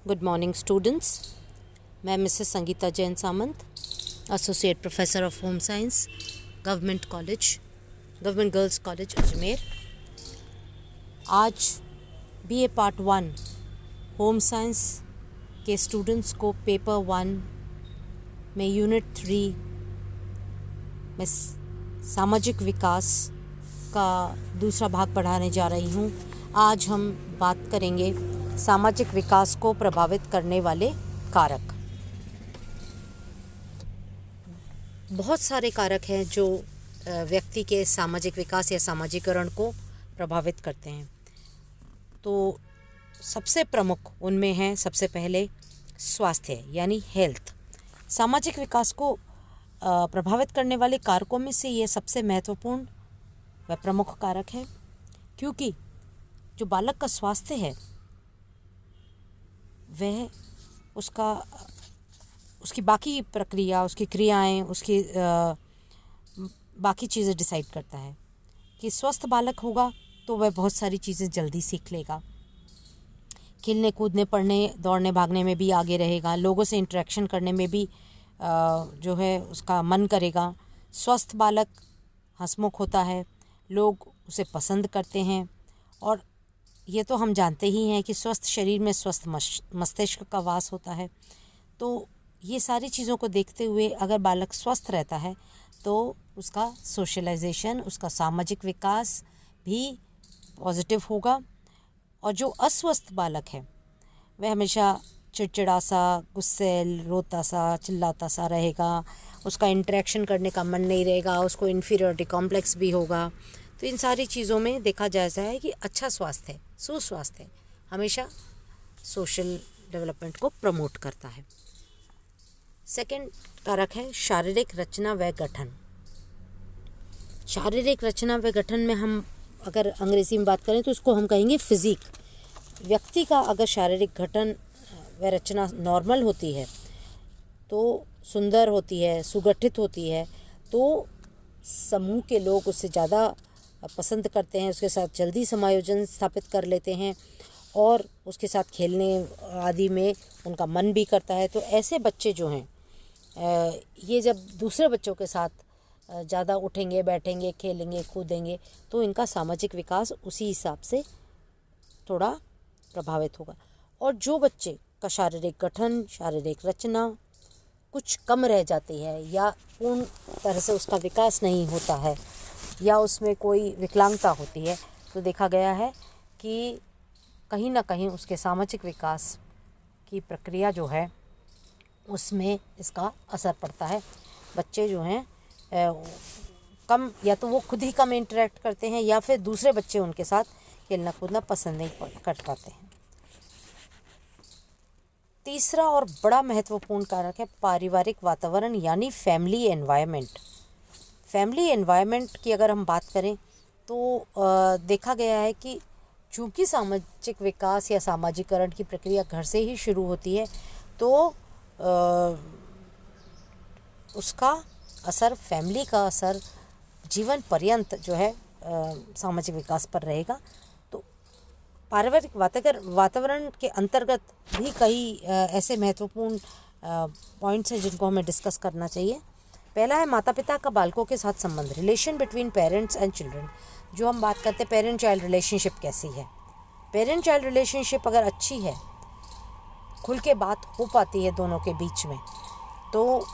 Good morning students. मैं Mrs Sangeeta Jain Samant, associate professor of home science, government girls college Ajmer. आज BA part 1 home science के students को paper 1 में unit 3 में सामाजिक विकास का दूसरा भाग पढ़ाने जा रही हूँ। आज हम बात करेंगे सामाजिक विकास को प्रभावित करने वाले कारक। बहुत सारे कारक हैं जो व्यक्ति के सामाजिक विकास या सामाजिकरण को प्रभावित करते हैं। तो सबसे प्रमुख उनमें है सबसे पहले स्वास्थ्य यानी हेल्थ। सामाजिक विकास को प्रभावित करने वाले कारकों में से ये सबसे महत्वपूर्ण व प्रमुख कारक है, क्योंकि जो बालक का स्वास्थ्य है वह उसकी बाकी प्रक्रिया, उसकी क्रियाएं, उसकी बाकी चीज़ें डिसाइड करता है। कि स्वस्थ बालक होगा तो वह बहुत सारी चीज़ें जल्दी सीख लेगा, खेलने कूदने, पढ़ने, दौड़ने, भागने में भी आगे रहेगा, लोगों से इंटरेक्शन करने में भी जो है उसका मन करेगा। स्वस्थ बालक हंसमुख होता है, लोग उसे पसंद करते हैं। और ये तो हम जानते ही हैं कि स्वस्थ शरीर में स्वस्थ मस्तिष्क का वास होता है। तो ये सारी चीज़ों को देखते हुए अगर बालक स्वस्थ रहता है तो उसका सोशलाइजेशन, उसका सामाजिक विकास भी पॉजिटिव होगा। और जो अस्वस्थ बालक है वह हमेशा चिड़चिड़ा सा, गुस्सैल, रोता सा, चिल्लाता सा रहेगा, उसका इंटरेक्शन करने का मन नहीं रहेगा, उसको इन्फीरियरिटी कॉम्प्लेक्स भी होगा। तो इन सारी चीज़ों में देखा जाता है कि अच्छा स्वास्थ्य, सुस्वास्थ्य हमेशा सोशल डेवलपमेंट को प्रमोट करता है। सेकंड कारक है शारीरिक रचना व गठन। शारीरिक रचना व गठन में हम अगर अंग्रेजी में बात करें तो उसको हम कहेंगे फिजिक। व्यक्ति का अगर शारीरिक गठन व रचना नॉर्मल होती है, तो सुंदर होती है, सुगठित होती है, तो समूह के लोग उससे ज़्यादा पसंद करते हैं, उसके साथ जल्दी समायोजन स्थापित कर लेते हैं और उसके साथ खेलने आदि में उनका मन भी करता है। तो ऐसे बच्चे जो हैं ये जब दूसरे बच्चों के साथ ज़्यादा उठेंगे, बैठेंगे, खेलेंगे, कूदेंगे तो इनका सामाजिक विकास उसी हिसाब से थोड़ा प्रभावित होगा। और जो बच्चे का शारीरिक गठन, शारीरिक रचना कुछ कम रह जाती है या पूर्ण तरह से उसका विकास नहीं होता है या उसमें कोई विकलांगता होती है, तो देखा गया है कि कहीं ना कहीं उसके सामाजिक विकास की प्रक्रिया जो है उसमें इसका असर पड़ता है। बच्चे जो हैं कम, या तो वो खुद ही कम इंटरेक्ट करते हैं या फिर दूसरे बच्चे उनके साथ खेलना कूदना पसंद नहीं कर पाते हैं। तीसरा और बड़ा महत्वपूर्ण कारक है पारिवारिक वातावरण यानी फैमिली एनवायरनमेंट। फैमिली एनवायरनमेंट की अगर हम बात करें तो देखा गया है कि चूँकि सामाजिक विकास या सामाजिकरण की प्रक्रिया घर से ही शुरू होती है, तो उसका असर, फैमिली का असर जीवन पर्यंत जो है सामाजिक विकास पर रहेगा। तो पारिवारिक वातावरण के अंतर्गत भी कई ऐसे महत्वपूर्ण पॉइंट्स हैं जिनको हमें डिस्कस करना चाहिए। पहला है माता पिता का बालकों के साथ संबंध, relation between parents and children. जो हम बात करते हैं पेरेंट चाइल्ड रिलेशनशिप कैसी है, पेरेंट चाइल्ड रिलेशनशिप अगर अच्छी है, खुल के बात हो पाती है दोनों के बीच में, तो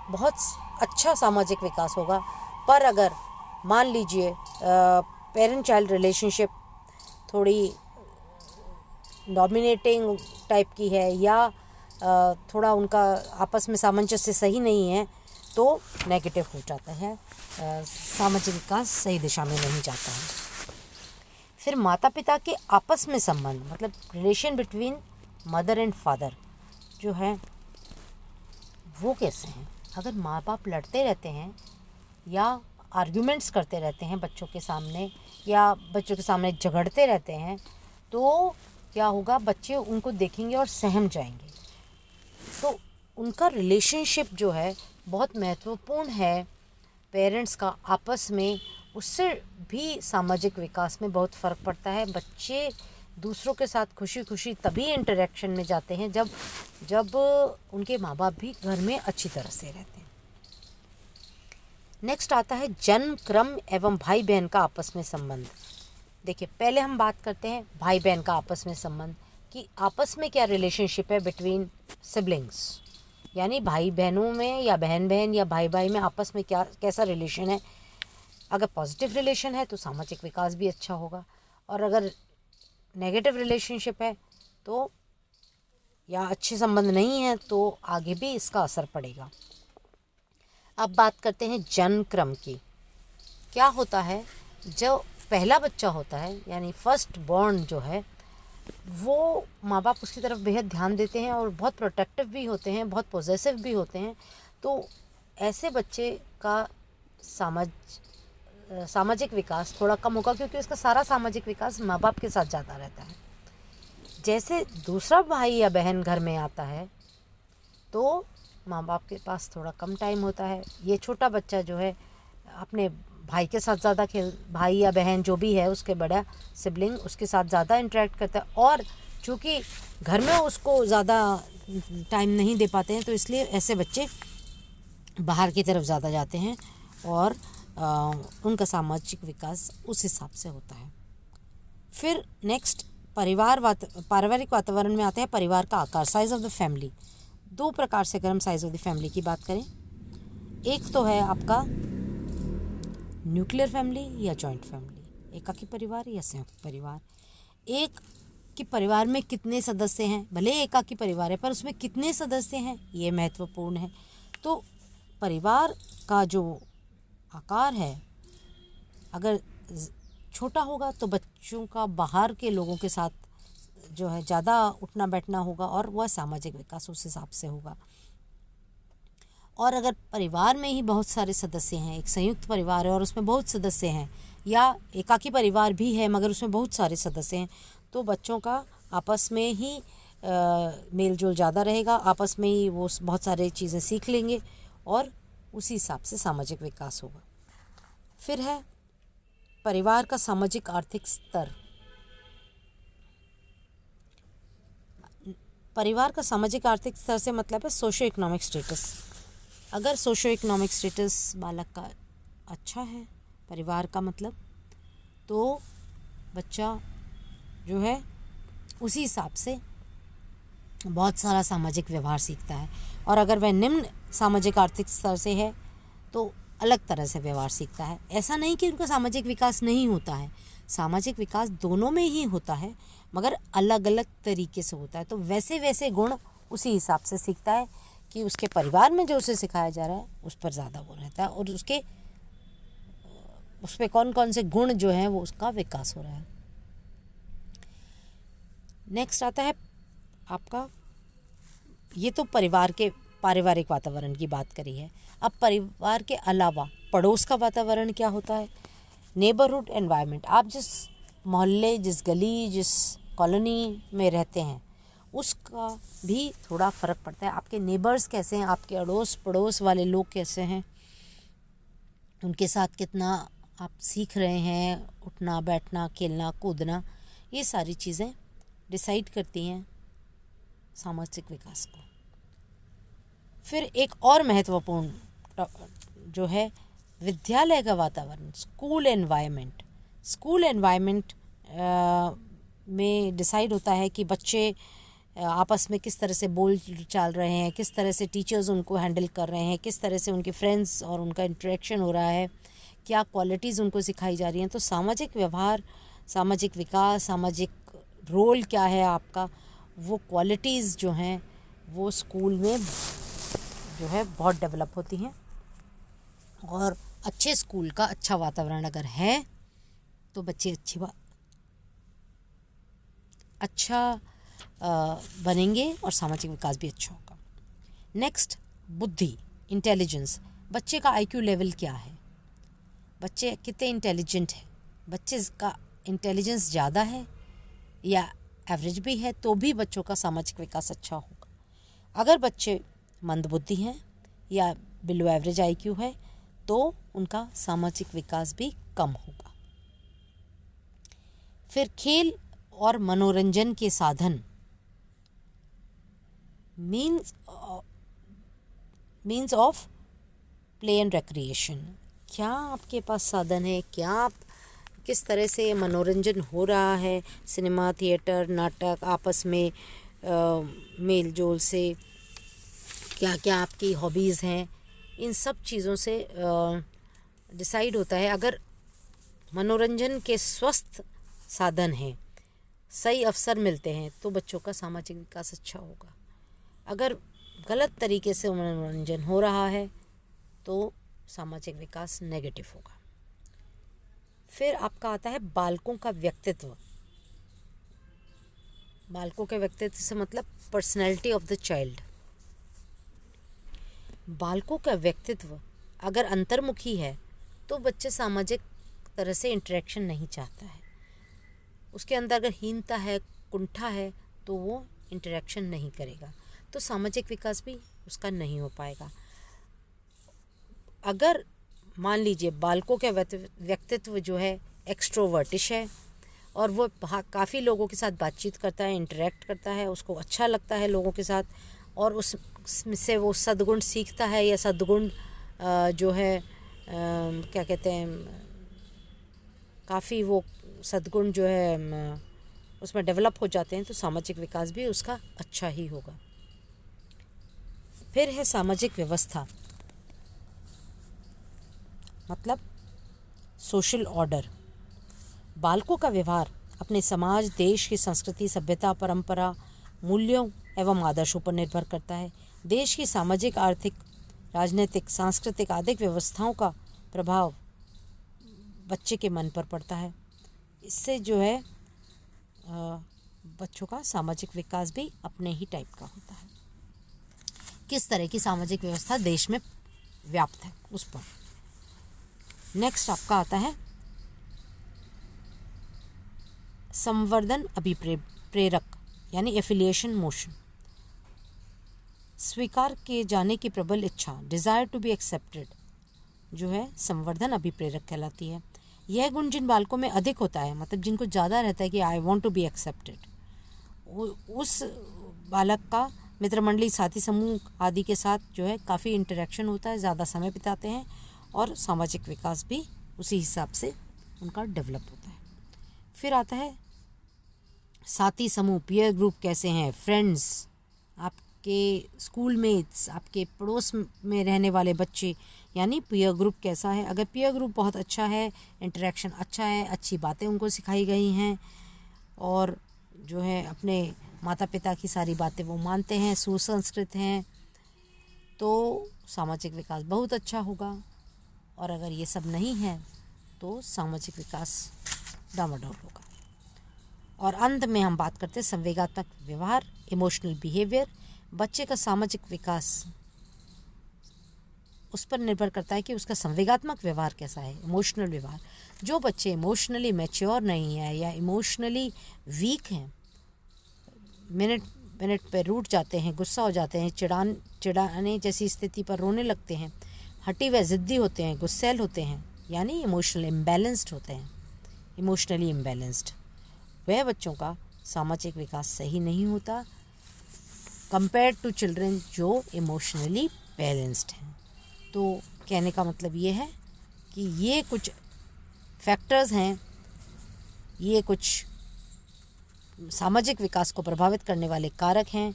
बहुत अच्छा सामाजिक विकास होगा। पर अगर मान लीजिए पेरेंट चाइल्ड रिलेशनशिप थोड़ी डोमिनेटिंग टाइप की है या थोड़ा उनका आपस में सामंजस्य सही नहीं है, तो नेगेटिव हो जाता है, सामाजिक विकास सही दिशा में नहीं जाता है। फिर माता पिता के आपस में संबंध, मतलब relation between mother and father जो है वो कैसे हैं। अगर माँ बाप लड़ते रहते हैं या आर्ग्यूमेंट्स करते रहते हैं बच्चों के सामने या बच्चों के सामने झगड़ते रहते हैं, तो क्या होगा, बच्चे उनको देखेंगे और सहम जाएंगे। तो उनका रिलेशनशिप जो है बहुत महत्वपूर्ण है पेरेंट्स का आपस में, उससे भी सामाजिक विकास में बहुत फ़र्क पड़ता है। बच्चे दूसरों के साथ खुशी खुशी तभी इंटरेक्शन में जाते हैं जब जब उनके माँ बाप भी घर में अच्छी तरह से रहते हैं। नेक्स्ट आता है जन्म क्रम एवं भाई बहन का आपस में संबंध। देखिए, पहले हम बात करते हैं भाई बहन का आपस में संबंध कि आपस में क्या रिलेशनशिप है बिटवीन सिबलिंग्स, यानी भाई बहनों में या बहन बहन या भाई भाई में आपस में क्या कैसा रिलेशन है। अगर पॉजिटिव रिलेशन है तो सामाजिक विकास भी अच्छा होगा, और अगर नेगेटिव रिलेशनशिप है तो या अच्छे संबंध नहीं है तो आगे भी इसका असर पड़ेगा। अब बात करते हैं जन्म क्रम की। क्या होता है, जो पहला बच्चा होता है यानी फर्स्ट बॉर्न जो है, वो माँ बाप उसकी तरफ बेहद ध्यान देते हैं और बहुत प्रोटेक्टिव भी होते हैं, बहुत पॉजेसिव भी होते हैं। तो ऐसे बच्चे का सामाजिक विकास थोड़ा कम होगा, क्योंकि उसका सारा सामाजिक विकास माँ बाप के साथ ज़्यादा रहता है। जैसे दूसरा भाई या बहन घर में आता है तो माँ बाप के पास थोड़ा कम टाइम होता है। ये छोटा बच्चा जो है अपने भाई के साथ ज़्यादा भाई या बहन जो भी है उसके बड़ा सिबलिंग उसके साथ ज़्यादा इंटरेक्ट करता है, और चूँकि घर में उसको ज़्यादा टाइम नहीं दे पाते हैं तो इसलिए ऐसे बच्चे बाहर की तरफ ज़्यादा जाते हैं और उनका सामाजिक विकास उस हिसाब से होता है। फिर नेक्स्ट पारिवारिक वातावरण में आते हैं परिवार का आकार, साइज़ ऑफ द फैमिली। दो प्रकार से अगर हम साइज़ ऑफ द फैमिली की बात करें, एक तो है आपका न्यूक्लियर फैमिली या जॉइंट फैमिली, एकाकी परिवार या संयुक्त परिवार। एक कि परिवार में कितने सदस्य हैं, भले एकाकी परिवार है पर उसमें कितने सदस्य हैं ये महत्वपूर्ण है। तो परिवार का जो आकार है अगर छोटा होगा तो बच्चों का बाहर के लोगों के साथ जो है ज़्यादा उठना बैठना होगा और वह सामाजिक विकास उस हिसाब से होगा। और अगर परिवार में ही बहुत सारे सदस्य हैं, एक संयुक्त परिवार है और उसमें बहुत सदस्य हैं, या एकाकी परिवार भी है मगर उसमें बहुत सारे सदस्य हैं, तो बच्चों का आपस में ही मेल जोल ज़्यादा रहेगा, आपस में ही वो बहुत सारे चीज़ें सीख लेंगे और उसी हिसाब से सामाजिक विकास होगा। फिर है परिवार का सामाजिक आर्थिक स्तर। परिवार का सामाजिक आर्थिक स्तर से मतलब है सोशो इकोनॉमिक स्टेटस। अगर सोशो इकोनॉमिक स्टेटस बालक का अच्छा है, परिवार का मतलब, तो बच्चा जो है उसी हिसाब से बहुत सारा सामाजिक व्यवहार सीखता है। और अगर वह निम्न सामाजिक आर्थिक स्तर से है तो अलग तरह से व्यवहार सीखता है। ऐसा नहीं कि उनका सामाजिक विकास नहीं होता है, सामाजिक विकास दोनों में ही होता है मगर अलग अलग तरीके से होता है। तो वैसे वैसे गुण उसी हिसाब से सीखता है कि उसके परिवार में जो उसे सिखाया जा रहा है उस पर ज़्यादा वो रहता है और उस पर कौन कौन से गुण जो हैं वो उसका विकास हो रहा है। नेक्स्ट आता है आपका, ये तो पारिवारिक वातावरण की बात करी है। अब परिवार के अलावा पड़ोस का वातावरण क्या होता है, नेबरहुड एनवायरनमेंट। आप जिस मोहल्ले, जिस गली, जिस कॉलोनी में रहते हैं उसका भी थोड़ा फ़र्क पड़ता है। आपके नेबर्स कैसे हैं, आपके अड़ोस पड़ोस वाले लोग कैसे हैं, उनके साथ कितना आप सीख रहे हैं, उठना बैठना खेलना कूदना, ये सारी चीज़ें डिसाइड करती हैं सामाजिक विकास को। फिर एक और महत्वपूर्ण जो है विद्यालय का वातावरण, स्कूल एनवायरनमेंट में डिसाइड होता है कि बच्चे आपस में किस तरह से बोल चाल रहे हैं, किस तरह से टीचर्स उनको हैंडल कर रहे हैं, किस तरह से उनके फ्रेंड्स और उनका इंटरेक्शन हो रहा है, क्या क्वालिटीज़ उनको सिखाई जा रही हैं। तो सामाजिक व्यवहार, सामाजिक विकास, सामाजिक रोल क्या है आपका, वो क्वालिटीज़ जो हैं वो स्कूल में जो है बहुत डेवलप होती हैं। और अच्छे स्कूल का अच्छा वातावरण अगर है तो बच्चे अच्छा बनेंगे और सामाजिक विकास भी अच्छा होगा। नेक्स्ट, बुद्धि, इंटेलिजेंस। बच्चे का आईक्यू लेवल क्या है, बच्चे कितने इंटेलिजेंट हैं, बच्चे का इंटेलिजेंस ज़्यादा है या एवरेज भी है तो भी बच्चों का सामाजिक विकास अच्छा होगा। अगर बच्चे मंदबुद्धि हैं या बिलो एवरेज आईक्यू है तो उनका सामाजिक विकास भी कम होगा। फिर खेल और मनोरंजन के साधन means of play and recreation. क्या आपके पास साधन है, क्या आप किस तरह से मनोरंजन हो रहा है, सिनेमा, थिएटर, नाटक, आपस में मेल जोल से, क्या क्या आपकी हॉबीज़ हैं, इन सब चीज़ों से डिसाइड होता है। अगर मनोरंजन के स्वस्थ साधन हैं, सही अवसर मिलते हैं, तो बच्चों का सामाजिक विकास अच्छा होगा। अगर गलत तरीके से मनोरंजन हो रहा है तो सामाजिक विकास नेगेटिव होगा। फिर आपका आता है बालकों का व्यक्तित्व। बालकों के व्यक्तित्व से मतलब पर्सनैलिटी ऑफ द चाइल्ड। बालकों का व्यक्तित्व अगर अंतर्मुखी है तो बच्चे सामाजिक तरह से इंटरेक्शन नहीं चाहता है। उसके अंदर अगर हीनता है, कुंठा है, तो वो इंटरेक्शन नहीं करेगा, तो सामाजिक विकास भी उसका नहीं हो पाएगा। अगर मान लीजिए बालकों का व्यक्तित्व जो है एक्सट्रोवर्टिश है और वो काफ़ी लोगों के साथ बातचीत करता है, इंटरेक्ट करता है, उसको अच्छा लगता है लोगों के साथ, और उससे वो सद्गुण सीखता है या सद्गुण जो है क्या कहते हैं, काफ़ी वो सद्गुण जो है उसमें डेवलप हो जाते हैं, तो सामाजिक विकास भी उसका अच्छा ही होगा। फिर है सामाजिक व्यवस्था, मतलब सोशल ऑर्डर। बालकों का व्यवहार अपने समाज, देश की संस्कृति, सभ्यता, परंपरा, मूल्यों एवं आदर्शों पर निर्भर करता है। देश की सामाजिक, आर्थिक, राजनीतिक, सांस्कृतिक आदि व्यवस्थाओं का प्रभाव बच्चे के मन पर पड़ता है। इससे जो है बच्चों का सामाजिक विकास भी अपने ही टाइप का होता है। किस तरह की सामाजिक व्यवस्था देश में व्याप्त है उस पर। नेक्स्ट आपका आता है संवर्धन अभिप्रेरक यानी एफिलिएशन मोशन। स्वीकार किए जाने की प्रबल इच्छा, डिज़ायर टू बी एक्सेप्टेड, जो है संवर्धन अभिप्रेरक कहलाती है। यह गुण जिन बालकों में अधिक होता है, मतलब जिनको ज़्यादा रहता है कि I want to be accepted, उस बालक का मित्रमंडली, साथी समूह आदि के साथ जो है काफ़ी इंटरेक्शन होता है, ज़्यादा समय बिताते हैं और सामाजिक विकास भी उसी हिसाब से उनका डेवलप होता है। फिर आता है साथी समूह, पीयर ग्रुप कैसे हैं, फ्रेंड्स, आपके स्कूल मेट्स, आपके पड़ोस में रहने वाले बच्चे, यानी पीयर ग्रुप कैसा है। अगर पीयर ग्रुप बहुत अच्छा है, इंटरेक्शन अच्छा है, अच्छी बातें उनको सिखाई गई हैं और जो है अपने माता पिता की सारी बातें वो मानते हैं, सुसंस्कृत हैं, तो सामाजिक विकास बहुत अच्छा होगा। और अगर ये सब नहीं है तो सामाजिक विकास डामाडोल होगा। और अंत में हम बात करते हैं संवेगात्मक व्यवहार, इमोशनल बिहेवियर। बच्चे का सामाजिक विकास उस पर निर्भर करता है कि उसका संवेगात्मक व्यवहार कैसा है, इमोशनल व्यवहार। जो बच्चे इमोशनली मैच्योर नहीं है या इमोशनली वीक हैं, मिनट पे रूठ जाते हैं, गुस्सा हो जाते हैं, चिढ़ाने जैसी स्थिति पर रोने लगते हैं, हटी व ज़िद्दी होते हैं, गुस्सैल होते हैं, यानी इमोशनल इम्बैलेंस्ड होते हैं, इमोशनली इम्बैलेंस्ड, वह बच्चों का सामाजिक विकास सही नहीं होता कंपेयर टू चिल्ड्रन जो इमोशनली बैलेंस्ड हैं। तो कहने का मतलब ये है कि ये कुछ फैक्टर्स हैं, ये कुछ सामाजिक विकास को प्रभावित करने वाले कारक हैं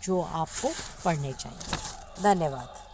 जो आपको पढ़ने चाहिए। धन्यवाद।